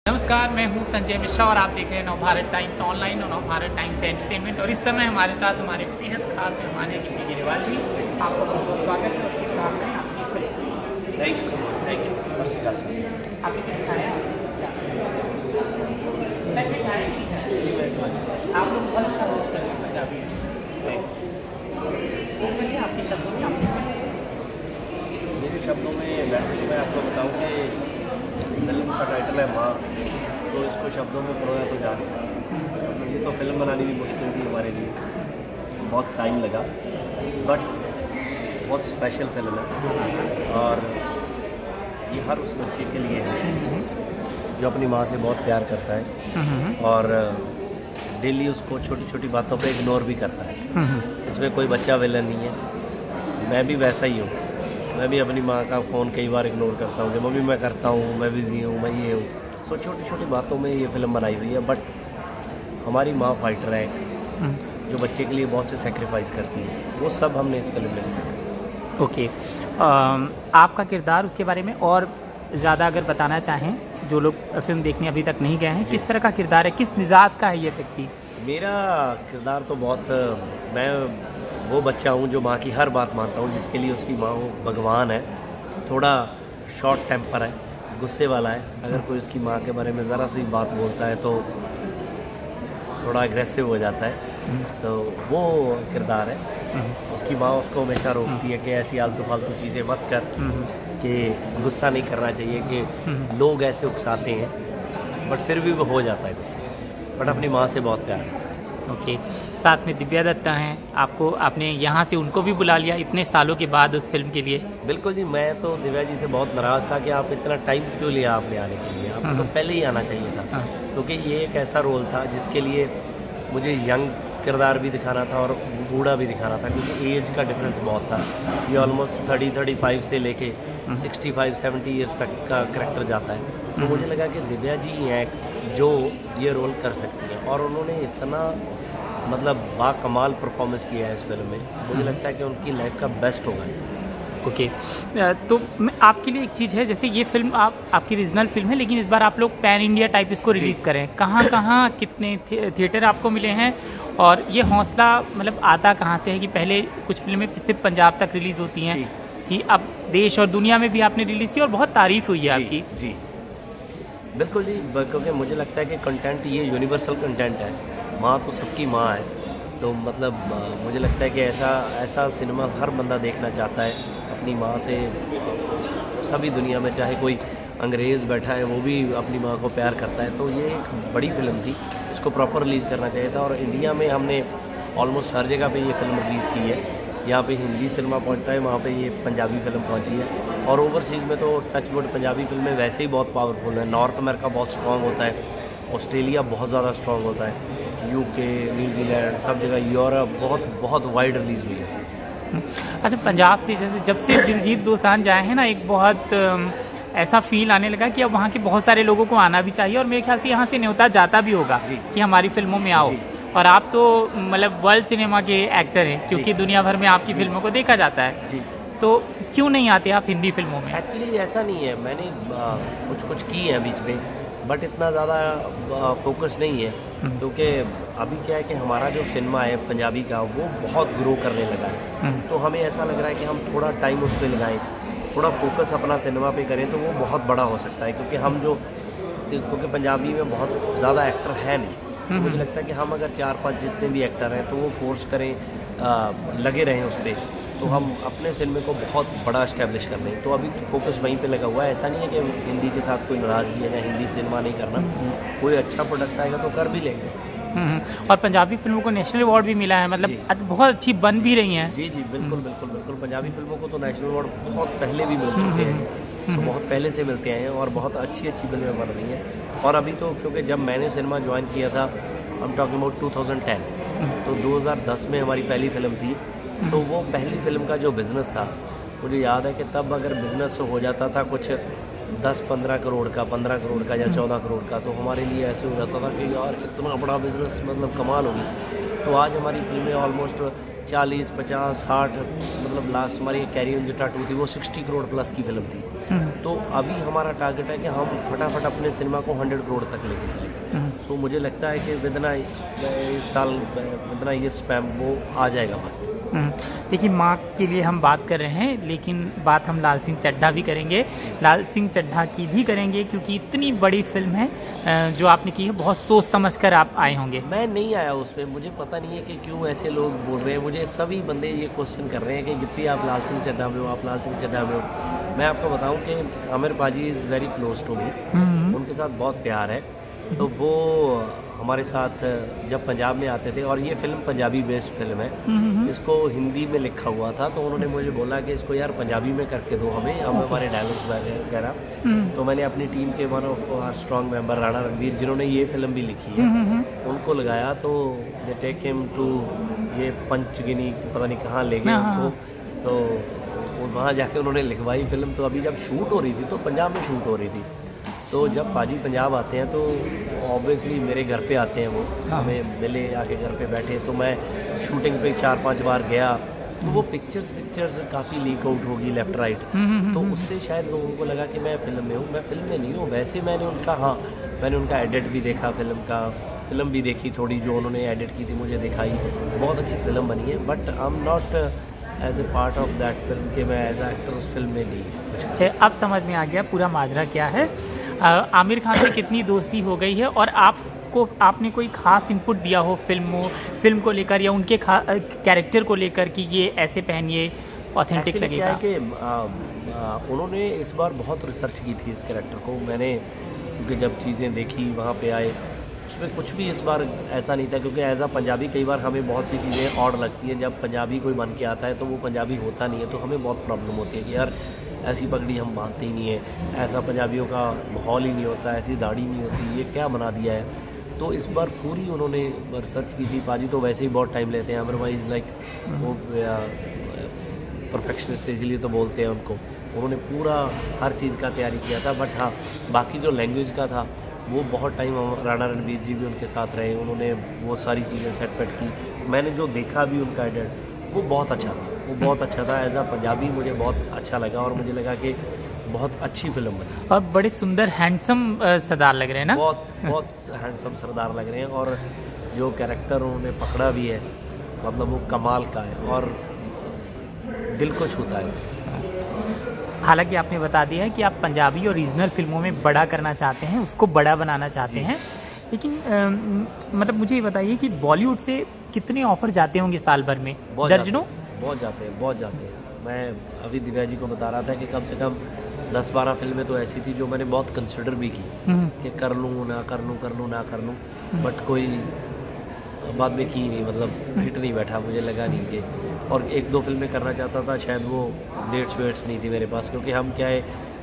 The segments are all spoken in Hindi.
नमस्कार, मैं हूं संजय मिश्रा और आप देख रहे हैं नवभारत टाइम्स ऑनलाइन और नवभारत टाइम्स एंटरटेनमेंट। और इस समय हमारे साथ हमारे बेहद खास मेहमान हैं गिप्पी ग्रेवाल जी। आपका बहुत बहुत स्वागत है और शुभकामनाएं आपकी। Thank you so much, thank you. आपने कुछ खाया? आप लोग बहुत अच्छा रोज कर रहे हैं पंजाबी। आपके शब्दों में मेरे शब्दों में वैसे मैं आपको बताऊं कि फिल्म का टाइटल है माँ, तो इसको शब्दों में परोया तो जा नहीं सकता। ये तो फिल्म बनानी भी मुश्किल थी हमारे लिए, बहुत टाइम लगा, बट बहुत स्पेशल फिल्म है। और ये हर उस बच्चे के लिए है जो अपनी माँ से बहुत प्यार करता है और डेली उसको छोटी छोटी बातों पे इग्नोर भी करता है। इसमें कोई बच्चा विलन नहीं है, मैं भी वैसा ही हूँ। मैं भी अपनी माँ का फ़ोन कई बार इग्नोर करता हूँ कि मम्मी मैं करता हूँ, मैं बिज़ी हूँ, मैं ये हूँ। सो छोटी छोटी बातों में ये फिल्म बनाई हुई है, बट हमारी माँ फाइटर है जो बच्चे के लिए बहुत से सेक्रीफाइस करती है, वो सब हमने इस फिल्म में देखा। ओके, आपका किरदार, उसके बारे में और ज़्यादा अगर बताना चाहें, जो लोग फिल्म देखने अभी तक नहीं गए हैं, किस तरह का किरदार है, किस मिजाज का है ये व्यक्ति? मेरा किरदार तो बहुत, मैं वो बच्चा हूँ जो माँ की हर बात मानता हूँ, जिसके लिए उसकी माँ वो भगवान है। थोड़ा शॉर्ट टेम्पर है, गुस्से वाला है। अगर कोई उसकी माँ के बारे में ज़रा सी बात बोलता है तो थोड़ा एग्रेसिव हो जाता है, तो वो किरदार है। उसकी माँ उसको हमेशा रोकती है कि ऐसी आलतू फालतू चीज़ें मत कर, कि गुस्सा नहीं करना चाहिए, कि लोग ऐसे उकसाते हैं, बट फिर भी वो हो जाता है गुस्से, बट अपनी माँ से बहुत प्यार है। ओके, साथ में दिव्या दत्ता हैं, आपने यहाँ से उनको भी बुला लिया इतने सालों के बाद उस फिल्म के लिए। बिल्कुल जी, मैं तो दिव्या जी से बहुत नाराज़ था कि आप इतना टाइम क्यों लिया आपने आने के लिए, आपको तो पहले ही आना चाहिए था, क्योंकि ये एक ऐसा रोल था जिसके लिए मुझे यंग किरदार भी दिखाना था और बूढ़ा भी दिखाना था, क्योंकि एज का डिफरेंस बहुत था। ये ऑलमोस्ट 30-35 से लेके 65-70 ईयर्स तक का करैक्टर जाता है। तो मुझे लगा कि दिव्या जी हैं जो ये रोल कर सकती हैं, और उन्होंने इतना मतलब बाकमाल परफॉर्मेंस किया है इस फिल्म में। मुझे लगता है कि उनकी लाइफ का बेस्ट होगा। ओके, तो मैं आपके लिए एक चीज़ है, जैसे ये फिल्म आपकी रीजनल फिल्म है, लेकिन इस बार आप लोग पैन इंडिया टाइप इसको रिलीज़ करें। कहाँ कितने थिएटर आपको मिले हैं, और ये हौसला मतलब आता कहाँ से है कि पहले कुछ फिल्में सिर्फ पंजाब तक रिलीज़ होती हैं, कि अब देश और दुनिया में भी आपने रिलीज़ की और बहुत तारीफ हुई है आपकी? जी बिल्कुल जी, क्योंकि मुझे लगता है कि कंटेंट ये यूनिवर्सल कंटेंट है। माँ तो सबकी माँ है, तो मतलब मुझे लगता है कि ऐसा सिनेमा हर बंदा देखना चाहता है अपनी माँ से। सभी दुनिया में चाहे कोई अंग्रेज़ बैठा है वो भी अपनी माँ को प्यार करता है। तो ये एक बड़ी फिल्म थी, इसको प्रॉपर रिलीज़ करना चाहिए था, और इंडिया में हमने ऑलमोस्ट हर जगह पे ये फिल्म रिलीज़ की है। यहाँ पे हिंदी सिनेमा पहुँचता है, वहाँ पे ये पंजाबी फिल्म पहुँची है, और ओवरसीज़ में तो टच वुड पंजाबी फिल्में वैसे ही बहुत पावरफुल है। नॉर्थ अमेरिका बहुत स्ट्रॉन्ग होता है, ऑस्ट्रेलिया बहुत ज़्यादा स्ट्रॉन्ग होता है, यूके, न्यूजीलैंड, सब जगह, यूरोप बहुत वाइड रिलीज़ हुई है। अच्छा, पंजाब से जैसे जब से दिलजीत दोसांझ आए हैं ना, एक बहुत ऐसा फील आने लगा कि अब वहाँ के बहुत सारे लोगों को आना भी चाहिए, और मेरे ख्याल से यहाँ से न्योता जाता भी होगा कि हमारी फिल्मों में आओ। और आप तो मतलब वर्ल्ड सिनेमा के एक्टर हैं, क्योंकि दुनिया भर में आपकी फिल्मों को देखा जाता है, तो क्यों नहीं आते आप हिंदी फिल्मों में? एक्चुअली ऐसा नहीं है, मैंने कुछ की है बीच में, बट इतना ज़्यादा फोकस नहीं है, क्योंकि अभी क्या है कि हमारा जो सिनेमा है पंजाबी का वो बहुत ग्रो करने लगा है। तो हमें ऐसा लग रहा है कि हम थोड़ा टाइम उस पर लगाएं, थोड़ा फोकस अपना सिनेमा पे करें, तो वो बहुत बड़ा हो सकता है। क्योंकि पंजाबी में बहुत ज़्यादा एक्टर है नहीं, तो मुझे लगता है कि हम अगर 4-5 जितने भी एक्टर हैं तो वो फोर्स करें, लगे रहें उस पर, तो हम अपने सिनेमा को बहुत बड़ा इस्टेब्लिश कर लें। तो अभी फोकस वहीं पे लगा हुआ है। ऐसा नहीं है कि हिंदी के साथ कोई नाराज़गी है या हिंदी सिनेमा नहीं करना, कोई अच्छा प्रोडक्ट आएगा तो कर भी लेंगे। और पंजाबी फिल्मों को नेशनल अवार्ड भी मिला है, मतलब बहुत अच्छी बन भी रही हैं। जी बिल्कुल। पंजाबी फिल्मों को तो नेशनल अवार्ड बहुत पहले भी मिल चुके हैं, तो बहुत पहले से मिलते हैं, और बहुत अच्छी फिल्में बन रही हैं। और अभी तो क्योंकि जब मैंने सिनेमा ज्वाइन किया था, हम टॉकिंग अबाउट 2010, तो 2010 में हमारी पहली फिल्म थी। तो वो पहली फिल्म का जो बिज़नेस था, मुझे याद है कि तब अगर बिज़नेस हो जाता था कुछ 10-15 करोड़ का, 15 करोड़ का या 14 करोड़ का, तो हमारे लिए ऐसे हो जाता था कि यार इतना बड़ा बिज़नेस, मतलब कमाल होगी। तो आज हमारी फिल्में ऑलमोस्ट 40, 50, 60, मतलब लास्ट हमारी कैरी ऑन जटा 2 थी, वो 60 करोड़ प्लस की फिल्म थी। तो अभी हमारा टारगेट है कि हम फटाफट अपने सिनेमा को 100 करोड़ तक लेके चलें। तो मुझे लगता है कि विदना इस साल विदना ईयर स्पैम वो आ जाएगा वक्त। देखिए, माँ के लिए हम बात कर रहे हैं, लेकिन बात हम लाल सिंह चड्ढा भी करेंगे, लाल सिंह चड्ढा की भी करेंगे, क्योंकि इतनी बड़ी फिल्म है जो आपने की है, बहुत सोच समझ कर आप आए होंगे। मैं नहीं आया उस पर, मुझे पता नहीं है कि क्यों ऐसे लोग बोल रहे हैं। मुझे सभी बंदे ये क्वेश्चन कर रहे हैं कि गिप्पी आप लाल सिंह चड्ढा में हो, आप लाल सिंह चड्ढा में हो। मैं आपको बताऊं कि Aamir paaji is very close to me, उनके साथ बहुत प्यार है। तो वो हमारे साथ जब पंजाब में आते थे, और ये फिल्म पंजाबी बेस्ड फिल्म है, इसको हिंदी में लिखा हुआ था, तो उन्होंने मुझे बोला कि इसको यार पंजाबी में करके दो हमें, हमारे डायलॉग्स वगैरह। तो मैंने अपनी टीम के one of our strong member Rana Ranveer, जिन्होंने ये फिल्म भी लिखी है, उनको लगाया। तो दे टेक हिम टू ये पंचगिनी, पता नहीं कहाँ ले गए उनको। तो वहाँ जाके उन्होंने लिखवाई फिल्म। तो अभी जब शूट हो रही थी तो पंजाब में शूट हो रही थी, तो जब पाजी पंजाब आते हैं तो ऑब्वियसली मेरे घर पे आते हैं वो, हमें मिले, आके घर पे बैठे। तो मैं शूटिंग पे 4-5 बार गया, तो वो पिक्चर्स काफ़ी लीक आउट होगी लेफ़्ट राइट। तो उससे शायद लोगों को लगा कि मैं फ़िल्म में हूँ। मैं फ़िल्म में नहीं हूँ। वैसे मैंने उनका एडिट भी देखा, फिल्म भी देखी थोड़ी, जो उन्होंने एडिट की थी मुझे दिखाई, बहुत अच्छी फिल्म बनी है। But I am not as a part of that film कि मैं एज ए एक्टर उस फिल्म में नहीं। अच्छा, अब समझ में आ गया पूरा माजरा क्या है। आमिर खान से कितनी दोस्ती हो गई है, और आपने कोई खास इनपुट दिया हो फिल्म को लेकर, या उनके कैरेक्टर को लेकर कि ये ऐसे पहनिए ऑथेंटिक लगेगा? कि उन्होंने इस बार बहुत रिसर्च की थी इस कैरेक्टर को। मैंने क्योंकि जब चीज़ें देखी वहाँ पे आए, उसमें कुछ भी इस बार ऐसा नहीं था, क्योंकि एज आ पंजाबी कई बार हमें बहुत सी चीज़ें ऑड लगती हैं। जब पंजाबी कोई बन के आता है तो वो पंजाबी होता नहीं है, तो हमें बहुत प्रॉब्लम होती है कि यार ऐसी पगड़ी हम बांधते ही नहीं है, ऐसा पंजाबियों का माहौल ही नहीं होता, ऐसी दाढ़ी नहीं होती, ये क्या बना दिया है। तो इस बार पूरी उन्होंने रिसर्च की थी। पाजी तो वैसे ही बहुत टाइम लेते हैं, अदरवाइज लाइक वो परफेक्शनिस्ट इसलिए तो बोलते हैं उनको। उन्होंने पूरा हर चीज़ का तैयारी किया था। बट हाँ, बाकी जो लैंग्वेज का था वो बहुत टाइम राणा रणवीर जी भी उनके साथ रहे, उन्होंने वो सारी चीज़ें सेट की। मैंने जो देखा भी उनका एडिट, वो बहुत अच्छा था। एज आ पंजाबी मुझे बहुत अच्छा लगा, और मुझे लगा कि बहुत अच्छी फिल्म बनी। और बड़े सुंदर हैंडसम सरदार लग रहे हैं ना? बहुत हैंडसम सरदार लग रहे हैं, और जो कैरेक्टर उन्होंने पकड़ा भी है, मतलब वो कमाल का है और दिल को छूता है। हालांकि आपने बता दिया है कि आप पंजाबी और रीजनल फिल्मों में बड़ा करना चाहते हैं, उसको बड़ा बनाना चाहते हैं, लेकिन मतलब मुझे ये बताइए कि बॉलीवुड से कितने ऑफर जाते होंगे साल भर में? दर्जनों? बहुत जाते हैं। मैं अभी दिव्या जी को बता रहा था कि कम से कम 10-12 फिल्में तो ऐसी थी जो मैंने बहुत कंसिडर भी की कि कर लूँ ना कर लूँ, बट कोई बाद में की नहीं, मतलब हिट नहीं बैठा, मुझे लगा नहीं कि। और 1-2 फिल्में करना चाहता था, शायद वो डेट्स नहीं थी मेरे पास, क्योंकि हम क्या है,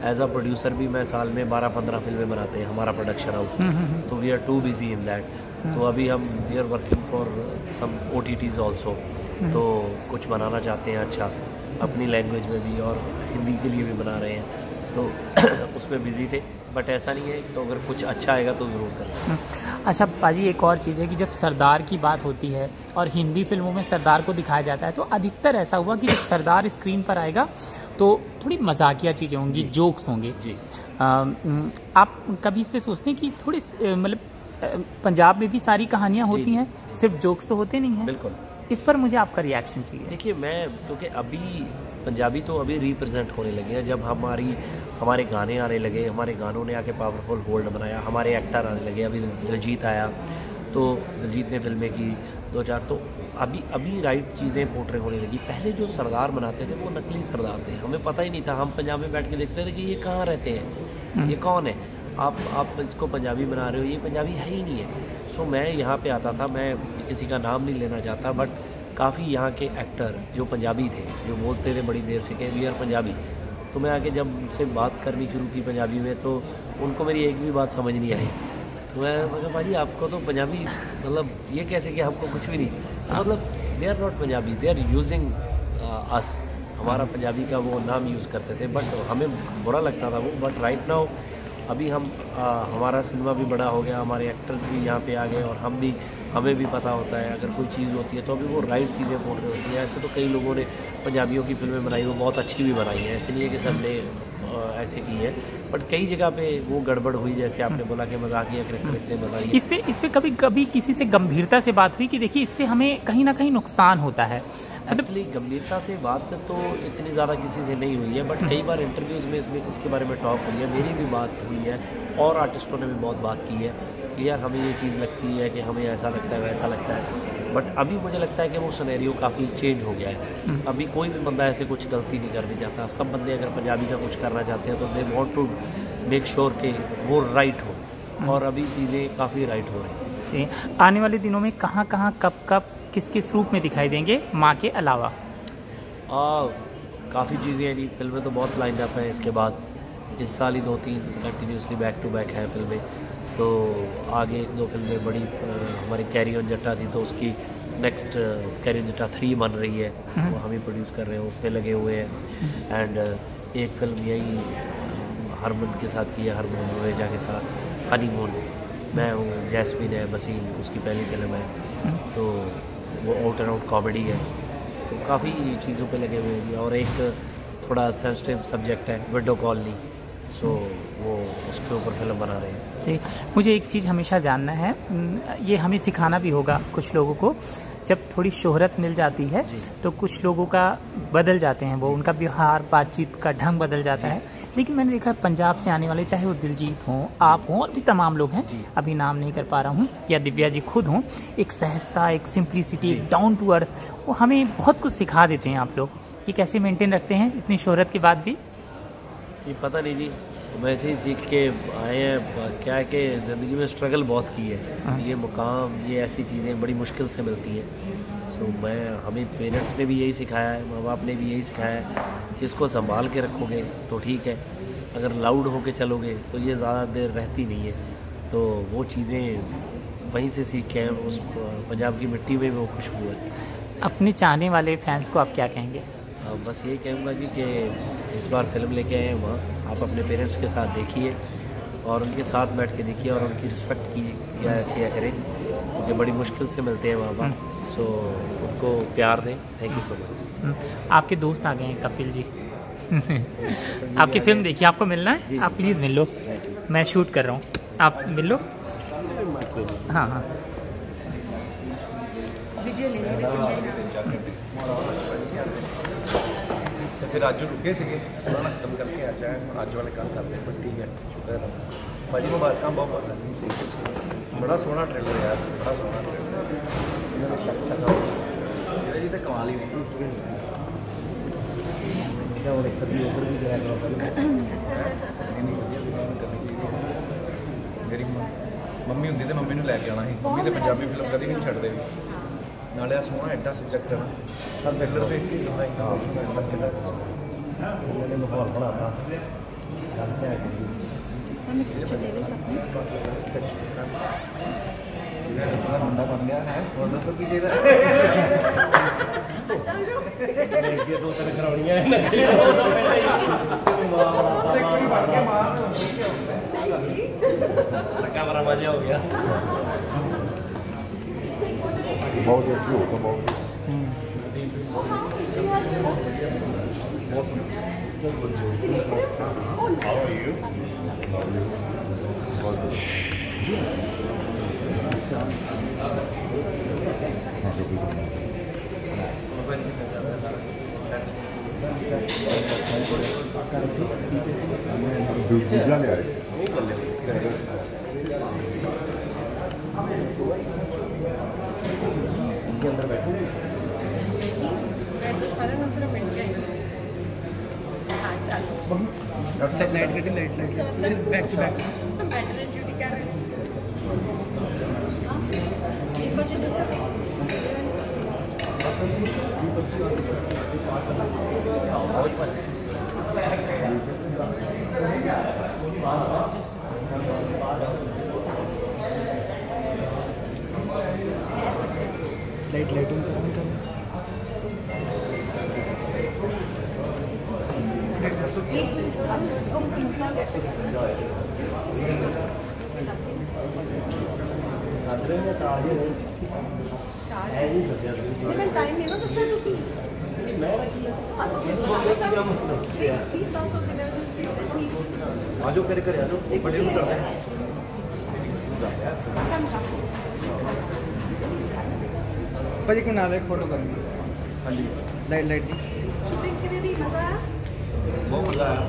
एज आ प्रोड्यूसर भी मैं साल में 12-15 फिल्में बनाते हैं, हमारा प्रोडक्शन हाउस, तो we are too busy in that. तो अभी हम we are working for some OTTs also, तो कुछ बनाना चाहते हैं अच्छा अपनी लैंग्वेज में भी, और हिंदी के लिए भी बना रहे हैं, तो उसमें बिजी थे। बट ऐसा नहीं है, तो अगर कुछ अच्छा आएगा तो ज़रूर करें। अच्छा पाजी, एक और चीज़ है कि जब सरदार की बात होती है और हिंदी फिल्मों में सरदार को दिखाया जाता है, तो अधिकतर ऐसा हुआ कि जब सरदार स्क्रीन पर आएगा तो थोड़ी मजाकिया चीज़ें होंगी, जोक्स होंगे जी। आप कभी इस पे सोचते हैं कि थोड़ी मतलब पंजाब में भी सारी कहानियाँ होती हैं, सिर्फ जोक्स तो होते नहीं हैं? बिल्कुल। इस पर मुझे आपका रिएक्शन चाहिए। देखिए, मैं क्योंकि अभी पंजाबी तो अभी रिप्रेजेंट होने लगे हैं, जब हमारे गाने आने लगे, हमारे गानों ने आके पावरफुल होल्ड बनाया, हमारे एक्टर आने लगे, अभी दिलजीत आया, तो दिलजीत ने फिल्में की 2-4, तो अभी राइट चीज़ें पोर्ट्रे होने लगी। पहले जो सरदार बनाते थे वो नकली सरदार थे, हमें पता ही नहीं था, हम पंजाब में बैठ के देखते थे कि ये कहाँ रहते हैं, ये कौन है, आप इसको पंजाबी बना रहे हो, ये पंजाबी है ही नहीं है। सो मैं यहाँ पे आता था, मैं किसी का नाम नहीं लेना चाहता, बट काफ़ी यहाँ के एक्टर जो पंजाबी थे, जो बोलते थे बड़ी देर से कि वी आर पंजाबी, तो मैं आके जब उनसे बात करनी शुरू की पंजाबी में, तो उनको मेरी एक भी बात समझ नहीं आई। तो मैं कहा भाजी आपको तो पंजाबी मतलब ये कैसे कि हमको कुछ भी नहीं, तो मतलब they are not Punjabi, they are using us, हमारा पंजाबी का वो नाम यूज़ करते थे, बट हमें बुरा लगता था वो। बट राइट नाउ अभी हमारा सिनेमा भी बड़ा हो गया, हमारे एक्टर्स भी यहाँ पे आ गए, और हमें भी पता होता है अगर कोई चीज़ होती है तो अभी वो राइट चीज़ें बोल रही होती हैं। ऐसे तो कई लोगों ने पंजाबियों की फिल्में बनाई वो बहुत अच्छी भी बनाई हैं, ऐसे नहीं है कि सब ने ऐसे की है, बट कई जगह पे वो गड़बड़ हुई, जैसे आपने बोला कि मजाकिया करैक्टर इतने बनाई। इस पे कभी कभी किसी से गंभीरता से बात हुई कि देखिए इससे हमें कहीं ना कहीं नुकसान होता है? मतलब गंभीरता से बात तो इतनी ज़्यादा किसी से नहीं हुई है, बट कई बार इंटरव्यूज़ में इसके बारे में टॉक हुई है, मेरी भी बात हुई है और आर्टिस्टों ने भी बहुत बात की है कि यार हमें ये चीज़ लगती है कि हमें ऐसा लगता है वैसा लगता है, बट अभी मुझे लगता है कि वो सिनेरियो काफ़ी चेंज हो गया है। अभी कोई भी बंदा ऐसे कुछ गलती नहीं करने चाहता, सब बंदे अगर पंजाबी का कुछ करना चाहते हैं तो they want to make sure कि वो राइट हो, और अभी चीज़ें काफ़ी राइट हो रही हैं। आने वाले दिनों में कहाँ कहाँ कब किस किस रूप में दिखाई देंगे माँ के अलावा? काफ़ी चीज़ें हैं जी, फिल्में तो बहुत लाइन अप हैं इसके बाद, इस साल ही 2-3 कंटिन्यूसली बैक टू बैक हैं फिल्में, तो आगे 1-2 फिल्में बड़ी हमारी कैरी ऑन जट्टा थी तो उसकी नेक्स्ट कैरी ऑन जट्टा 3 बन रही है, वो हम ही प्रोड्यूस कर रहे हैं, उस पर लगे हुए हैं। एंड एक फिल्म यही हरमन के साथ की है, हरमन जुनेजा के साथ, हनीमून, मैं हूँ, जैस्मिन है, बसीन उसकी पहली फिल्म है, तो वो आउट एंड आउट कॉमेडी है, तो काफ़ी चीज़ों पे लगे हुए हैं। और एक थोड़ा सेंसिटिव सब्जेक्ट है विडो कॉलोनी, सो वो उसके ऊपर फिल्म बना रहे हैं। ठीक, मुझे एक चीज़ हमेशा जानना है, ये हमें सिखाना भी होगा कुछ लोगों को, जब थोड़ी शोहरत मिल जाती है तो कुछ लोगों का बदल जाते हैं, वो उनका व्यवहार बातचीत का ढंग बदल जाता है, लेकिन मैंने देखा पंजाब से आने वाले, चाहे वो दिलजीत हों, आप हों और भी तमाम लोग हैं, अभी नाम नहीं कर पा रहा हूँ, या दिव्या जी खुद हों, एक सहजता, एक सिंप्लिसिटी, एक डाउन टू अर्थ, वो हमें बहुत कुछ सिखा देते हैं। आप लोग ये कैसे मेंटेन रखते हैं इतनी शोहरत के बाद भी? ये पता नहीं जी, वैसे ही सीख के आए हैं। क्या है कि ज़िंदगी में स्ट्रगल बहुत की है, ये मुकाम, ये ऐसी चीज़ें बड़ी मुश्किल से मिलती हैं। तो हमें पेरेंट्स ने भी यही सिखाया है, माँ बाप ने भी यही सिखाया है कि इसको संभाल के रखोगे तो ठीक है, अगर लाउड होके चलोगे तो ये ज़्यादा देर रहती नहीं है। तो वो चीज़ें वहीं से सीख के हैं, उस पंजाब की मिट्टी में वो खुशबू है। अपने चाहने वाले फैंस को आप क्या कहेंगे? बस यही कहूँगा जी कि इस बार फिल्म लेके आए हैं वहाँ, आप अपने पेरेंट्स के साथ देखिए और उनके साथ बैठ के देखिए और उनकी रिस्पेक्ट किया करें, क्योंकि बड़ी मुश्किल से मिलते हैं वहाँ पर, सो उनको प्यार दें। Thank you so much. आपके दोस्त आ गए हैं कपिल जी आपकी फिल्म देखिए, आपको मिलना है, आप प्लीज़ मिल लो, मैं शूट कर रहा हूँ, आप मिल लो। हाँ हाँ, वीडियो ले तो फिर आज रुके थे थोड़ा खत्म करके आ जाए, आज वाले काम करते हैं, ठीक है, शुक्र है भाजी, मुबारक बहुत बहुत, बड़ा सोहना ट्रेलर यार, बड़ा सोहना ट्रेलर जी, तो कमाल ही मेरी मम्मी होंगी तो मम्मी लैके आना ही, मम्मी तो पंजाबी फिल्म कभी नहीं छड्डदे भी, नाले सोहना एडा सब्जेक्ट है ना, सब ट्रेलर देख के माहौल बनाता मुंडा बन गया है, और दसो की चाहिए 2-3 कराउनियां कैमरा मजा हो गया, बहुत अच्छी होगा, बहुत How are you? दूसरा ले आए अंदर बैठो, लाइट कटी, लाइट सिर्फ back to back lighting time नहीं ना आजो करे करे आजो बड़े में करते हैं भाजी को नाल एक फोटो कर हाँ जी लाइट लाइट दी बहुत मजा आया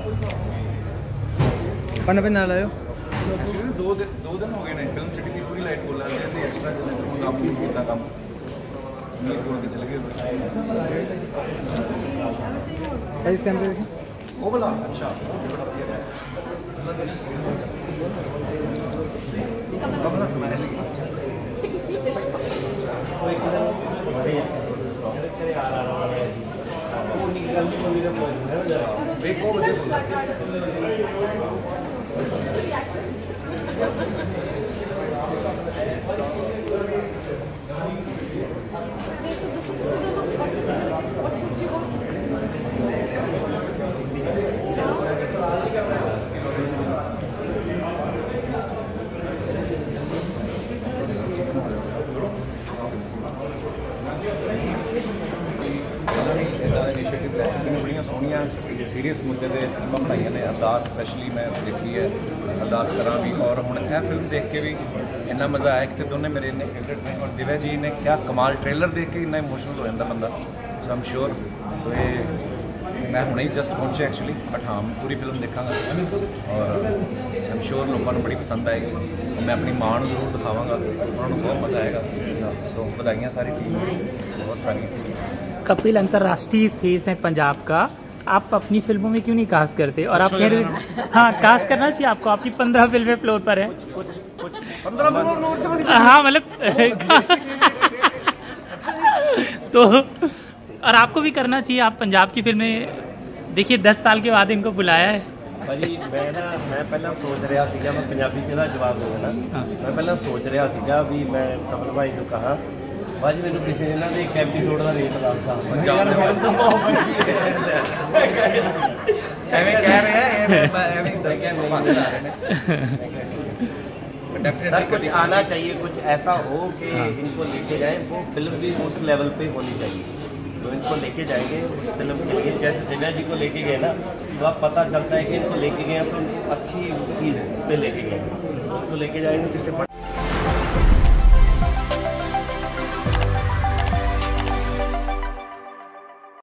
पन्ना पे नाल आयो एक्चुअली दो दिन हो गए ने फिल्म सिटी की पूरी लाइट बोल रहे थे एक्स्ट्रा काम नहीं किया काम नहीं बोल के चले गए भाई कैमरे देखें वो बोला अच्छा कमला सुनाने लगी देखो बड़िया सोहनिया सीरीयस मुद्दे पर फिल्मां बनाई ने अरदास स्पैशली मैं देखी है अरदास करा भी और हुण यह फिल्म देख के भी इन्ना मज़ा आया कि दोनों मेरे इन्ने फेवरेट ने और दिव्या जी ने क्या कमाल ट्रेलर देख के इन्ना इमोशनल हो जाता बंदा सो आई एम श्योर मैं हुणे ही जस्ट पहुंचे एक्चुअली बट हाँ पूरी फिल्म देखांगा और आई एम श्योर लोगों को बड़ी पसंद आएगी मैं अपनी माँ को जरूर दिखावांगा उन्होंने बहुत मज़ा आएगा सो बधाइयाँ सारी टीम बहुत सारी कपिल अंतर्राष्ट्रीय फेस है पंजाब का, आप अपनी फिल्मों में क्यों नहीं कास्ट करते? और आप कह रहे हाँ कास्ट करना चाहिए आपको, आपकी 15 फिल्में फ्लोर पर है। कुछ 15 फ्लोर से हाँ मतलब तो और आपको भी करना चाहिए, आप पंजाब की फिल्में देखिए 10 साल के बाद इनको बुलाया है। भाजी मैं पहला सोच रहा सीगा मैं पंजाबी च जवाब दूंगा ना मैं पहला सोच रहा सीगा भी मैं कपिल भाई को कहा भाजी मैंने किसी ने ना एक एपिसोड का रेट दसता सर कुछ आना चाहिए, कुछ ऐसा हो कि इनको लेके जाए, वो फिल्म भी उस लेवल पे होनी चाहिए तो इनको लेके जाएंगे उस फिल्म के लिए। जैसे दिव्या जी को लेके गए ना तो अब पता चलता है कि इनको लेके गए तो अच्छी चीज़ पे लेके गए, तो लेके जाएंगे जिससे